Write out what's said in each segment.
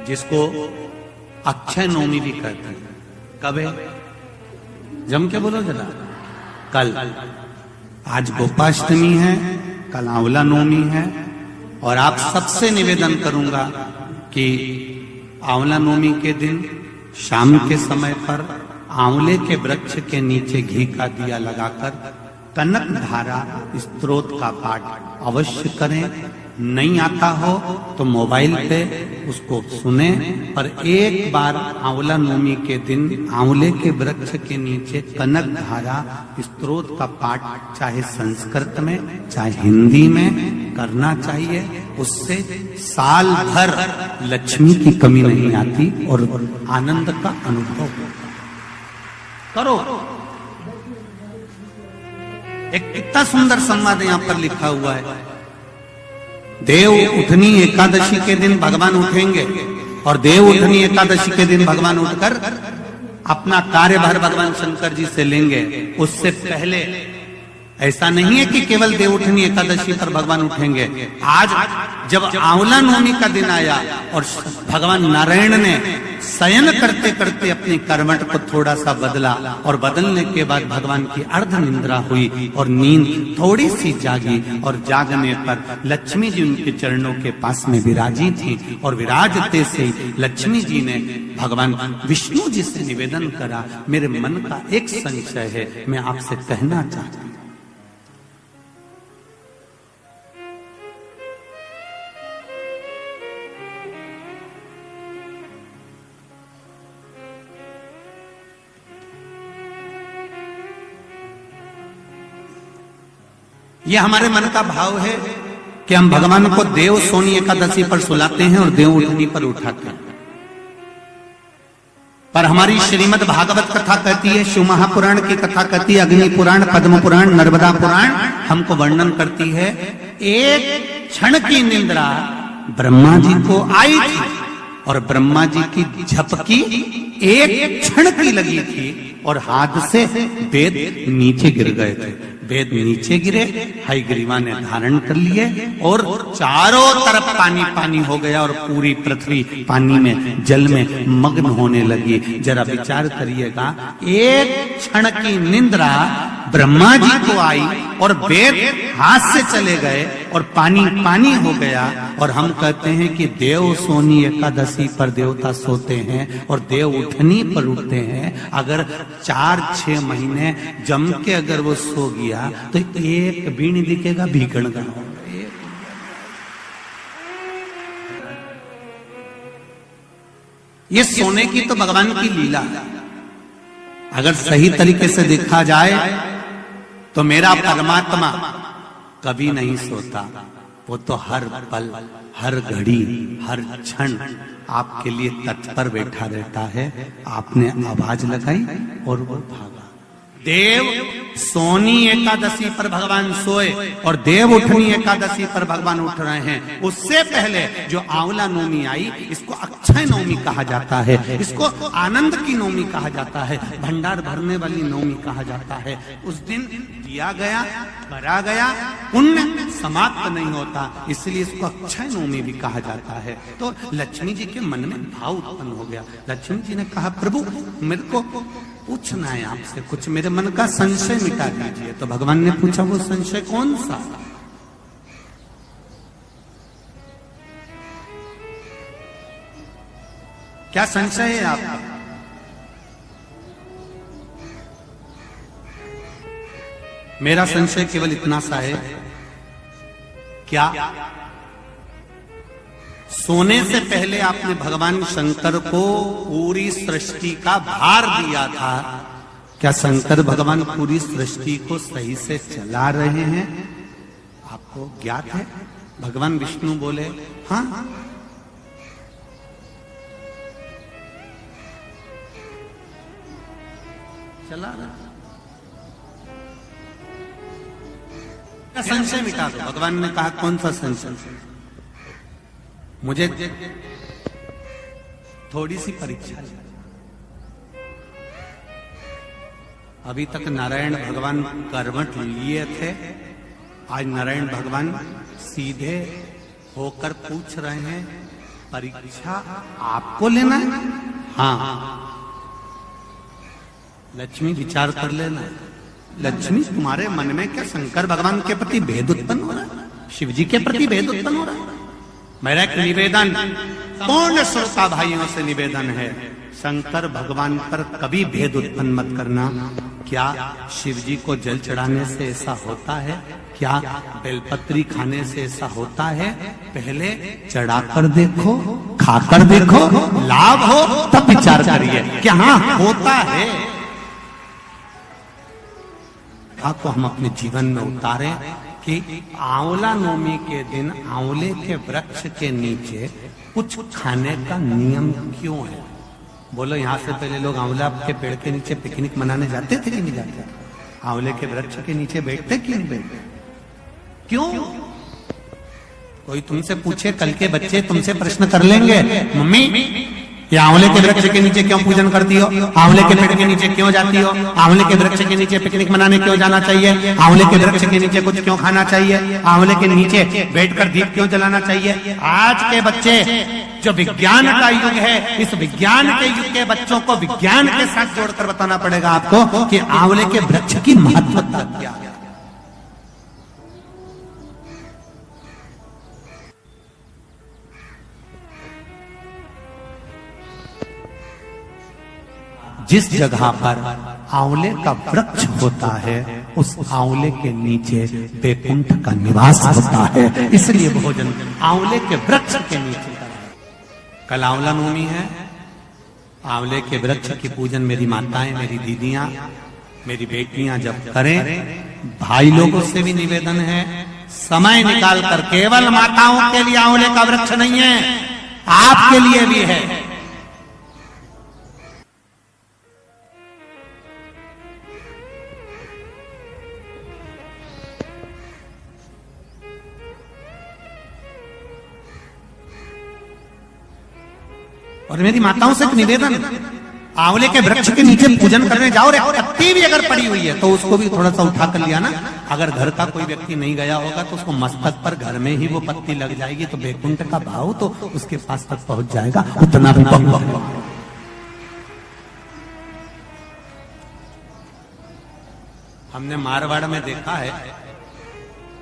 जिसको अक्षय नवमी भी कहते हैं। कब है? जम के बोलो जरा। कल। आज गोपाष्टमी है, कल आंवला नवमी है। और आप सबसे निवेदन करूंगा कि आंवला नवमी के दिन शाम के समय पर आंवले के वृक्ष के नीचे घी का दिया लगाकर कनक धारा स्तोत्र का पाठ अवश्य करें। नहीं आता हो तो मोबाइल पे उसको सुने। पर एक बार आंवला नवमी के दिन आंवले के वृक्ष के नीचे कनक धारा स्तोत्र का पाठ चाहे संस्कृत में चाहे हिंदी में करना चाहिए। उससे साल भर लक्ष्मी की कमी नहीं आती और आनंद का अनुभव करो। एक कितना सुंदर संवाद यहां पर लिखा हुआ है। देव उठनी एकादशी के दिन भगवान उठेंगे और देव उठनी एकादशी के दिन भगवान उठकर अपना कार्यभार भगवान शंकर जी से लेंगे। उससे पहले ऐसा नहीं है कि केवल देव उठनी एकादशी पर भगवान उठेंगे। आज जब आंवला नवमी का दिन आया और भगवान नारायण ने शयन करते करते अपनी करवट को थोड़ा सा बदला और बदलने के बाद भगवान की अर्ध निंद्रा हुई और नींद थोड़ी सी जागी और जागने पर लक्ष्मी जी उनके चरणों के पास में विराजी थी। और विराजते से लक्ष्मी जी ने भगवान विष्णु जी से निवेदन करा, मेरे मन का एक संशय है, मैं आपसे कहना चाहती हूं। ये हमारे मन का भाव है कि हम भगवान को देव सोनी एकादशी पर सुलाते हैं और देव उठनी पर उठाते हैं। पर हमारी श्रीमद् भागवत कथा कहती है, शिव महापुराण की कथा कहती है, अग्नि पुराण, पद्म पुराण, नर्मदा पुराण हमको वर्णन करती है। एक क्षण की निंद्रा ब्रह्मा जी को आई थी और ब्रह्मा जी की झपकी एक क्षण की लगी थी और हाथ से वेद नीचे गिर गए थे। वेद नीचे गिरे, हयग्रीवा ने धारण कर लिए और चारों तरफ पानी पानी हो गया और पूरी पृथ्वी पानी में जल में मग्न होने लगी। जरा विचार करिएगा, एक क्षण की निंद्रा ब्रह्मा जी को आई और वेद हाथ से चले गए और पानी पानी हो गया। और हम कहते हैं कि देव सोनी एकादशी पर देवता सोते हैं और देव उठनी पर उठते हैं। अगर 4-6 महीने जम के अगर वो सो गया तो एक भी नहीं दिखेगा भीगण का। ये सोने की तो भगवान की लीला। अगर सही तरीके से देखा जाए तो मेरा परमात्मा कभी नहीं सोता। वो तो हर पल, हर घड़ी, हर क्षण आपके लिए तत्पर बैठा रहता है। आपने आवाज लगाई और वो भागा। देव सोनी एकादशी पर भगवान सोए और देव उठनी एकादशी पर भगवान उठ रहे हैं। उससे पहले जो आंवला नवमी आई, इसको अक्षय नवमी कहा जाता है, इसको आनंद की नवमी कहा जाता है, भंडार भरने वाली नवमी कहा जाता है। उस दिन दिया गया, भरा गया, पुण्य समाप्त नहीं होता, इसलिए इसको अक्षय नवमी भी कहा जाता है। तो लक्ष्मी जी के मन में भाव उत्पन्न हो गया। लक्ष्मी जी ने कहा, प्रभु मेरे को पूछना है आपसे कुछ, मेरे मन का संशय मिटा दीजिए। तो भगवान ने पूछा, वो संशय कौन सा? क्या संशय है आपका? मेरा संशय केवल इतना सा है, क्या सोने से पहले आपने भगवान शंकर को पूरी सृष्टि का भार दिया था? क्या शंकर भगवान पूरी सृष्टि को सही से चला रहे हैं? आपको ज्ञात है? भगवान विष्णु बोले, हाँ चला रहा। संशय मिटा दो। भगवान ने कहा, कौन सा संशय? मुझे थोड़ी सी परीक्षा है। अभी तक नारायण भगवान करवट लिए थे, आज नारायण भगवान सीधे होकर पूछ रहे हैं परीक्षा आपको लेना है? हाँ, लक्ष्मी विचार कर लेना। लक्ष्मी, तुम्हारे मन में क्या शंकर भगवान के प्रति भेद उत्पन्न हो रहा है? शिव जी के प्रति भेद उत्पन्न हो रहा है? मेरा एक निवेदन पूर्ण श्रोता भाइयों से निवेदन है, शंकर भगवान पर कभी भेद उत्पन्न मत करना। क्या शिव जी को जल चढ़ाने से ऐसा होता है? क्या बेलपत्री खाने से ऐसा होता है? पहले चढ़ाकर देखो, खाकर देखो, लाभ हो तब विचार करिए कि हाँ होता है। को हम अपने जीवन में उतारें कि आंवला नवमी के दिन आंवले के वृक्ष के नीचे कुछ खाने का नियम क्यों है? बोलो, यहाँ से पहले लोग आंवला के पेड़ के नीचे पिकनिक मनाने जाते थे कि नहीं जाते? आंवले के वृक्ष के नीचे बैठते कि नहीं बैठते? क्यों? कोई तुमसे पूछे, कल के बच्चे तुमसे प्रश्न कर लेंगे, मम्मी ये आंवले के वृक्ष के नीचे क्यों पूजन करती हो? आंवले के पेड़ के नीचे क्यों जाती हो? आंवले के वृक्ष के नीचे पिकनिक मनाने क्यों जाना चाहिए? आंवले के वृक्ष के नीचे कुछ क्यों खाना चाहिए? आंवले के नीचे बैठकर दीप क्यों जलाना चाहिए? आज के बच्चे, जो विज्ञान का युग है, इस विज्ञान के युग के बच्चों को विज्ञान के साथ जोड़कर बताना पड़ेगा आपको कि आंवले के वृक्ष की महत्वता क्या है। जिस जगह पर आंवले का वृक्ष होता है, उस आंवले के नीचे बैकुंठ का निवास होता है। इसलिए भोजन आंवले के वृक्ष के नीचे करें। कल आंवला नवमी है, आंवले के वृक्ष की पूजन मेरी माताएं, मेरी दीदियां, मेरी बेटियां जब करें, भाई लोगों से भी निवेदन है, समय निकाल कर, केवल माताओं के लिए आंवले का वृक्ष नहीं है, आपके लिए भी है। और मेरी माताओं से एक निवेदन, आंवले के वृक्ष के नीचे पूजन करने जाओ, रे पत्ती भी अगर पड़ी हुई है तो उसको भी थोड़ा सा उठा कर लिया ना। अगर घर का कोई व्यक्ति नहीं गया होगा तो उसको मस्तक पर घर में ही वो पत्ती लग जाएगी, तो बैकुंठ का भाव तो उसके पास तक पहुंच जाएगा। उतना भी हमने मारवाड़ में देखा है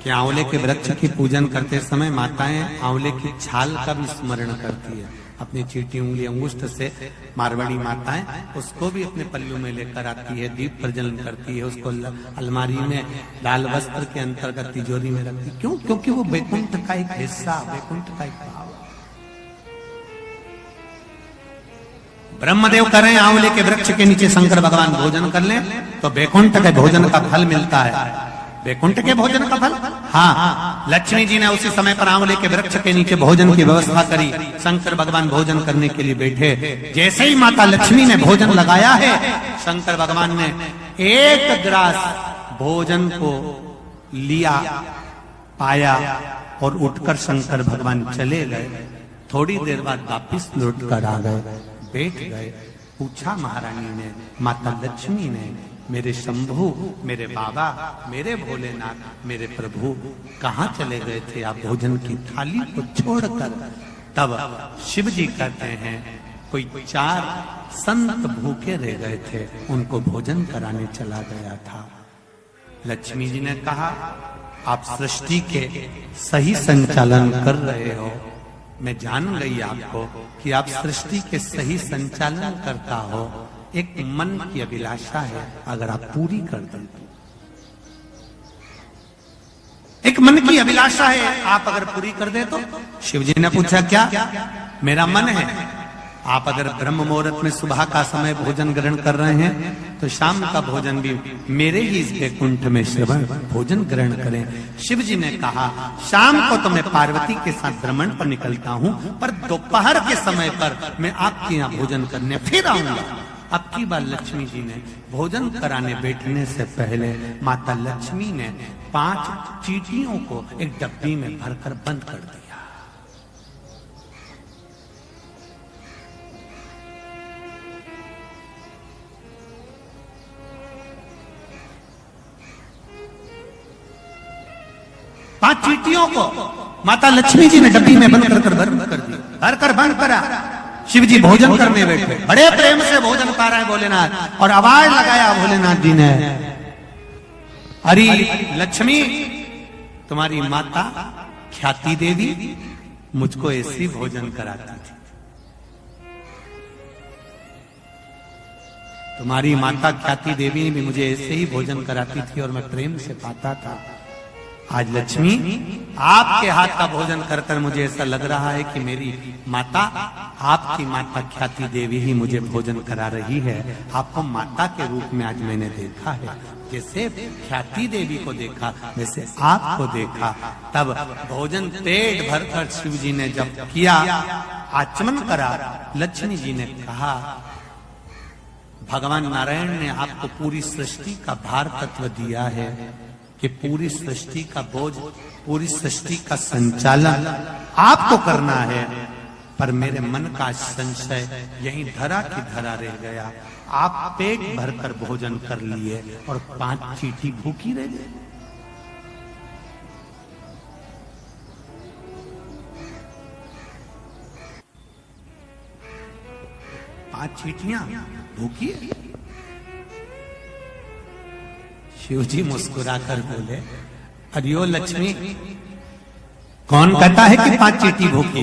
कि आंवले के वृक्ष की पूजन करते समय माताएं आंवले की छाल का भी स्मरण करती है। अपनी चीटी उंगली अंगुष्ठ से मारवाड़ी माताएं उसको भी अपने पल्लू में लेकर आती है, दीप प्रज्वलन करती है, उसको अलमारी में लाल वस्त्र के अंतर्गत तिजोरी में रखती है। क्यों? क्योंकि वो बैकुंठ का एक हिस्सा, बैकुंठ का एक भाव। ब्रह्मदेव करें आंवले के वृक्ष के नीचे शंकर भगवान भोजन कर लें तो बैकुंठ के भोजन का फल मिलता है। बैकुंठ के भोजन का फल, हाँ, लक्ष्मी जी ने उसी समय पर आंवले के वृक्ष के नीचे भोजन की व्यवस्था करी। शंकर भगवान भोजन करने के लिए बैठे, जैसे ही माता लक्ष्मी ने भोजन लगाया है, शंकर भगवान ने एक ग्रास भोजन को लिया, पाया और उठकर शंकर भगवान चले गए। थोड़ी देर बाद वापिस लौट कर आ गए, बैठ गए। पूछा महारानी ने, माता लक्ष्मी ने, मेरे शंभु, मेरे बाबा, मेरे भोलेनाथ, मेरे प्रभु कहाँ चले गए थे आप भोजन की थाली को छोड़कर? तब शिव जी कहते हैं, कोई 4 संत भूखे रह गए थे, उनको भोजन कराने चला गया था। लक्ष्मी जी ने कहा, आप सृष्टि के सही संचालन कर रहे हो, मैं जान गई आपको कि आप सृष्टि के सही संचालन करता हो। एक मन की अभिलाषा है, अगर आप पूरी कर दें तो, एक मन की अभिलाषा है, आप अगर पूरी कर दे तो। शिव जी ने पूछा, क्या? मेरा मन है, आप अगर ब्रह्म मुहूर्त में सुबह का समय भोजन ग्रहण कर रहे हैं तो शाम का भोजन भी मेरे ही इस बैकुंठ में श्रवण भोजन ग्रहण करें। शिव जी ने कहा, शाम को तो मैं पार्वती के साथ भ्रमण पर निकलता हूं, पर दोपहर के समय पर मैं आपके यहाँ भोजन करने फिर आऊंगा। अब की बार लक्ष्मी जी ने भोजन कराने बैठने से पहले माता लक्ष्मी ने 5 चींटियों को एक डब्बी में भरकर बंद कर दिया। पांच चींटियों को माता लक्ष्मी जी ने डब्बी में बंद कर बंद कर दी, भर बंद करा। शिव जी भोजन करने बैठे, बड़े प्रेम से भोजन पा रहे हैं भोलेनाथ, और आवाज लगाया भोलेनाथ जी ने, अरे लक्ष्मी, तुम्हारी माता ख्याति देवी मुझको ऐसी भोजन कराती थी, तुम्हारी माता ख्याति देवी भी मुझे ऐसे ही भोजन कराती थी और मैं प्रेम से पाता था। आज लक्ष्मी, आपके हाथ का भोजन कर कर मुझे ऐसा लग रहा है कि मेरी माता, आपकी माता ख्याति देवी ही मुझे भोजन करा रही है। आपको माता के रूप में आज मैंने देखा है, जैसे ख्याति देवी को देखा वैसे आपको देखा। तब भोजन पेट भरकर शिव जी ने जब किया, आचमन करा, लक्ष्मी जी ने कहा, भगवान नारायण ने आपको पूरी सृष्टि का भार तत्व दिया है कि पूरी सृष्टि का बोझ, पूरी सृष्टि का संचालन आपको करना है, पर मेरे मन का संशय यहीं धरा की धरा रह गया। आप पेट भरकर भोजन कर लिए और 5 चींटी भूखी रह गई। पांच चींटियां भूखी है। शिव जी मुस्कुराकर बोले, अरियो लक्ष्मी, कौन कहता है कि 5 चींटी भूखी?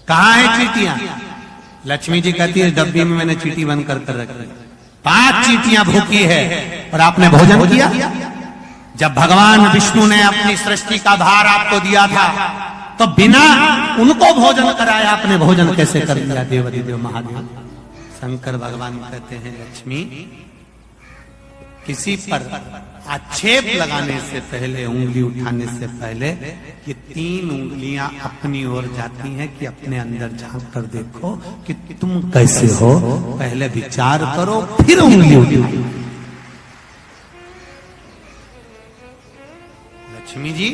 कहां है चींटियां? लक्ष्मी जी कहती है, डब्बी में मैंने चींटी बंद कर रखी, 5 चींटियां भूखी है और आपने भोजन किया। जब भगवान विष्णु ने अपनी सृष्टि का भार आपको दिया था, तो बिना उनको भोजन कराए आपने भोजन कैसे कर दिया? देवाधिदेव महादेव शंकर भगवान कहते हैं, लक्ष्मी, किसी पर आक्षेप लगाने से पहले, उंगली उठाने से पहले, ये 3 उंगलियां अपनी ओर जाती हैं कि अपने अंदर झांक कर देखो कि तुम कैसे हो। पहले विचार करो, फिर उंगली उठाओ। लक्ष्मी जी,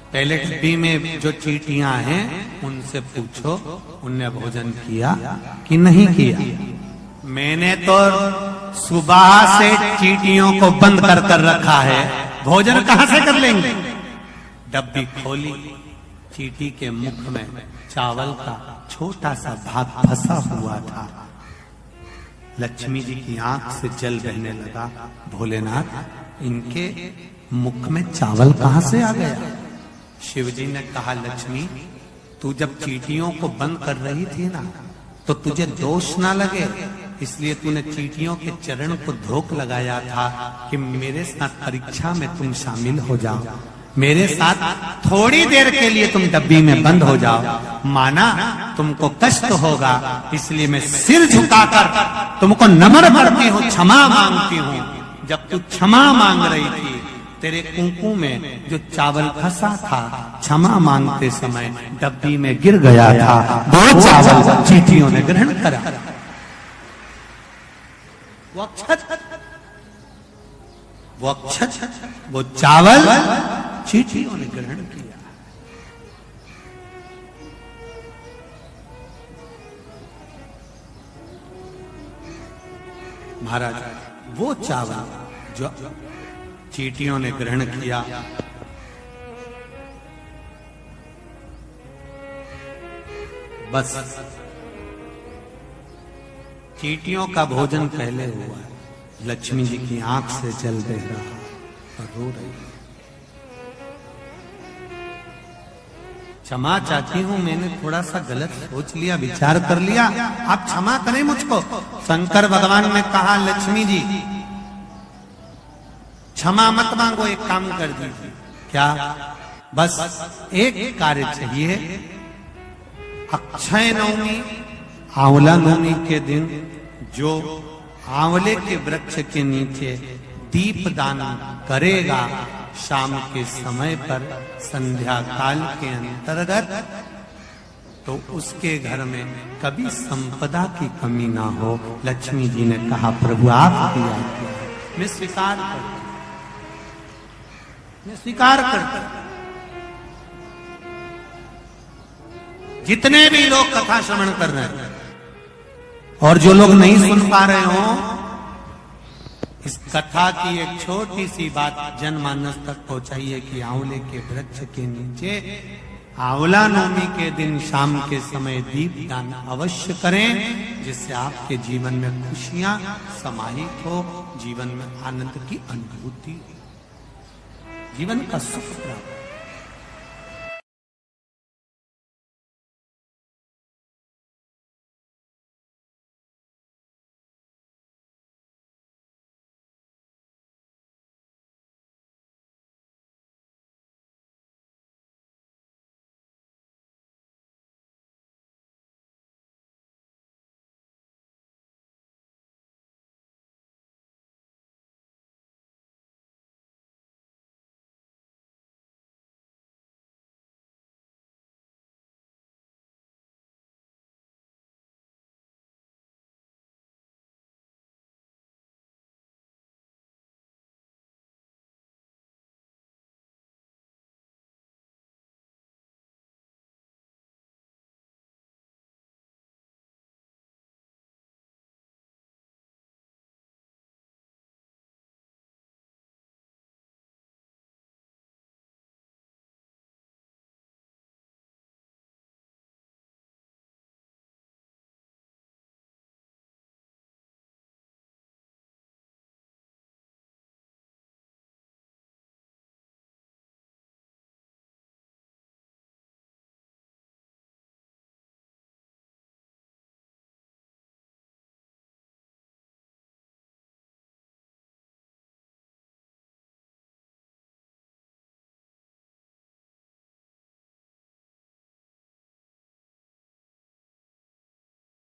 पहले डब्बी में जो चींटियां हैं उनसे पूछो, उनने भोजन किया कि नहीं किया? मैंने तो सुबह से चींटियों को बंद कर कर रखा है, भोजन कहां से कर लेंगे? डब्बी खोली, चींटी के मुख में चावल का छोटा सा भाग फंसा हुआ था। लक्ष्मी जी की आंख से जल बहने लगा। भोलेनाथ, इनके मुख में चावल कहां से आ गया? शिव जी ने कहा, लक्ष्मी, तू जब चींटियों को बंद कर रही थी ना, तो तुझे दोष ना लगे, इसलिए तूने चींटियों के चरण को धोख लगाया था कि मेरे साथ परीक्षा में तुम शामिल हो जाओ, मेरे साथ थोड़ी देर के लिए तुम डब्बी में बंद हो जाओ। माना तुमको कष्ट होगा, इसलिए मैं सिर झुकाकर तुमको नम्र करती हूँ, क्षमा मांगती हूँ। जब तू क्षमा मांग रही थी, तेरे कुंकू में जो चावल फंसा था, क्षमा मांगते समय डब्बी में गिर गया था। वो चावल चींटियों ने ग्रहण करा। वो अक्षत, वो चावल चींटियों ने ग्रहण किया। महाराज, वो चावल जो चींटियों ने ग्रहण किया, बस चींटियों का भोजन पहले हुआ। लक्ष्मी जी की आंख से जल बह रहा और रो रही। क्षमा चाहती हूं, मैंने थोड़ा सा गलत सोच लिया, विचार कर लिया, आप क्षमा करें मुझको। शंकर भगवान ने कहा, लक्ष्मी जी, क्षमा मत मांगो, एक काम कर दीजिए। क्या? बस एक कार्य चाहिए। अक्षय नवमी, आंवला नवमी के दिन जो आंवले के वृक्ष के नीचे दीप दान करेगा, शाम के समय पर संध्या काल के अंतर्गत, तो उसके घर में कभी संपदा की कमी ना हो। लक्ष्मी जी ने कहा, प्रभु आपकी आज्ञा, मैं स्वीकार करता, मैं स्वीकार करता। जितने भी लोग कथा श्रवण कर रहे हैं और जो लोग नहीं सुन पा रहे हो, इस कथा की एक छोटी सी बात जनमानस तक पहुंचाइए कि आंवले के वृक्ष के नीचे आंवला नवमी के दिन शाम के समय दीप दान अवश्य करें, जिससे आपके जीवन में खुशियां समाहित हो, जीवन में आनंद की अनुभूति, जीवन का सुख प्राप्त।